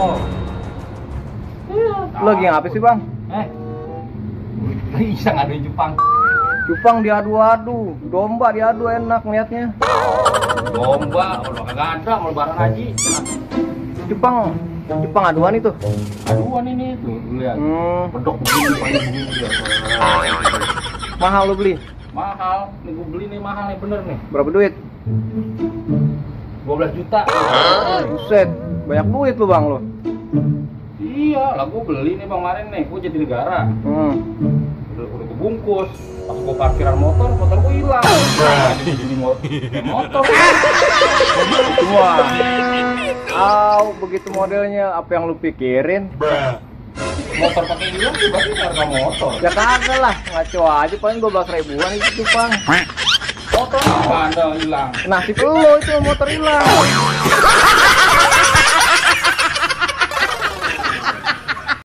motor. Lu lagi ngapain sih bang? Iseng ngaduin Jepang. Jepang diadu-adu, domba diadu enak ngeliatnya. Domba, udah kagak ada, mau lebaran haji. Jepang aduan itu. Aduan ini tuh, lihat. Pedok begini, paling begini dia. Mahal lu beli? Mahal, nih gue beli nih mahal nih bener nih. Berapa duit? 12 juta. Buset, banyak duit lu bang lu. Iya, lah gue beli nih bang kemarin nih, gue jadi negara. Udah gue bungkus. Pas gue parkiran motor gue hilang. Nah, jadi motor. Wah, begitu modelnya, apa yang lu pikirin? Motor pakai hilang berarti harga motor. Ya kagak lah, ngaco aja, paling 12 ribuan itu bang. Motor apa anda hilang? Nasib lu itu motor hilang.